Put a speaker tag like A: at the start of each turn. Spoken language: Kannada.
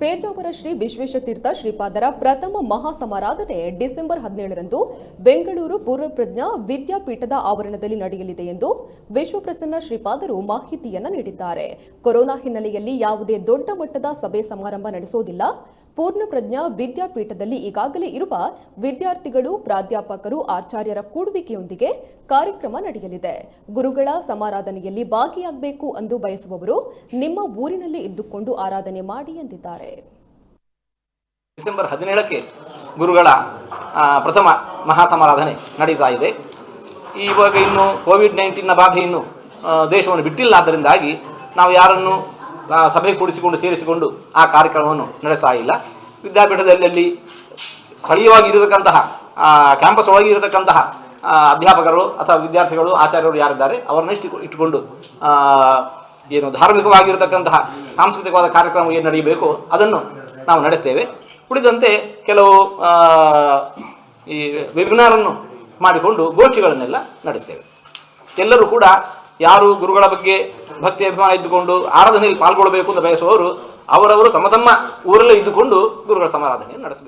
A: ಪೇಜಾವರ ಶ್ರೀ ವಿಶ್ವೇಶತೀರ್ಥ ಶ್ರೀಪಾದರ ಪ್ರಥಮ ಮಹಾಸಮಾರಾಧನೆ ಡಿಸೆಂಬರ್ 17ರಂದು ಬೆಂಗಳೂರು ಪೂರ್ವಪ್ರಜ್ಞಾ ವಿದ್ಯಾಪೀಠದ ಆವರಣದಲ್ಲಿ ನಡೆಯಲಿದೆ ಎಂದು ವಿಶ್ವಪ್ರಸನ್ನ ಶ್ರೀಪಾದರು ಮಾಹಿತಿಯನ್ನು ನೀಡಿದ್ದಾರೆ. ಕೊರೋನಾ ಹಿನ್ನೆಲೆಯಲ್ಲಿ ಯಾವುದೇ ದೊಡ್ಡ ಮಟ್ಟದ ಸಭೆ ಸಮಾರಂಭ ನಡೆಸುವುದಿಲ್ಲ. ಪೂರ್ಣಪ್ರಜ್ಞಾ ವಿದ್ಯಾಪೀಠದಲ್ಲಿ ಈಗಾಗಲೇ ಇರುವ ವಿದ್ಯಾರ್ಥಿಗಳು, ಪ್ರಾಧ್ಯಾಪಕರು, ಆಚಾರ್ಯರ ಕೂಡುವಿಕೆಯೊಂದಿಗೆ ಕಾರ್ಯಕ್ರಮ ನಡೆಯಲಿದೆ. ಗುರುಗಳ ಸಮಾರಾಧನೆಯಲ್ಲಿ ಭಾಗಿಯಾಗಬೇಕು ಎಂದು ಬಯಸುವವರು ನಿಮ್ಮ ಊರಿನಲ್ಲಿ ಇದ್ದುಕೊಂಡು ಆರಾಧನೆ ಮಾಡಿ ಎಂದಿದ್ದಾರೆ.
B: ಡಿಸೆಂಬರ್ 17ಕ್ಕೆ ಗುರುಗಳ ಪ್ರಥಮ ಮಹಾಸಮಾರಾಧನೆ ನಡೀತಾ ಇದೆ. ಇವಾಗ ಇನ್ನು ಕೋವಿಡ್-19 ಬಾಧೆ ಇನ್ನು ದೇಶವನ್ನು ಬಿಟ್ಟಿಲ್ಲ. ಆದ್ದರಿಂದಾಗಿ ನಾವು ಯಾರನ್ನು ಸಭೆ ಕೂಡಿಸಿಕೊಂಡು ಸೇರಿಸಿಕೊಂಡು ಆ ಕಾರ್ಯಕ್ರಮವನ್ನು ನಡೆಸ್ತಾ ಇಲ್ಲ. ವಿದ್ಯಾಪೀಠದಲ್ಲಿ ಸ್ಥಳೀಯವಾಗಿ ಇರತಕ್ಕಂತಹ ಕ್ಯಾಂಪಸ್ ಒಳಗೆ ಇರತಕ್ಕಂತಹ ಅಧ್ಯಾಪಕರು ಅಥವಾ ವಿದ್ಯಾರ್ಥಿಗಳು, ಆಚಾರ್ಯರು ಯಾರಿದ್ದಾರೆ ಅವರನ್ನೆಷ್ಟು ಇಟ್ಟುಕೊಂಡು ಏನು ಧಾರ್ಮಿಕವಾಗಿರತಕ್ಕಂತಹ ಸಾಂಸ್ಕೃತಿಕವಾದ ಕಾರ್ಯಕ್ರಮ ಏನು ನಡೆಯಬೇಕು ಅದನ್ನು ನಾವು ನಡೆಸ್ತೇವೆ. ಉಳಿದಂತೆ ಕೆಲವು ಈ ವೆಬಿನಾರನ್ನು ಮಾಡಿಕೊಂಡು ಗೋಷ್ಠಿಗಳನ್ನೆಲ್ಲ ನಡೆಸ್ತೇವೆ. ಎಲ್ಲರೂ ಕೂಡ ಯಾರು ಗುರುಗಳ ಬಗ್ಗೆ ಭಕ್ತಿ ಅಭಿಮಾನ ಇದ್ದುಕೊಂಡು ಆರಾಧನೆಯಲ್ಲಿ ಪಾಲ್ಗೊಳ್ಳಬೇಕು ಅಂತ ಬಯಸುವವರು ಅವರವರು ತಮ್ಮ ತಮ್ಮ ಊರಲ್ಲೇ ಇದ್ದುಕೊಂಡು ಗುರುಗಳ ಸಮಾರಾಧನೆಯನ್ನು ನಡೆಸಬೇಕು.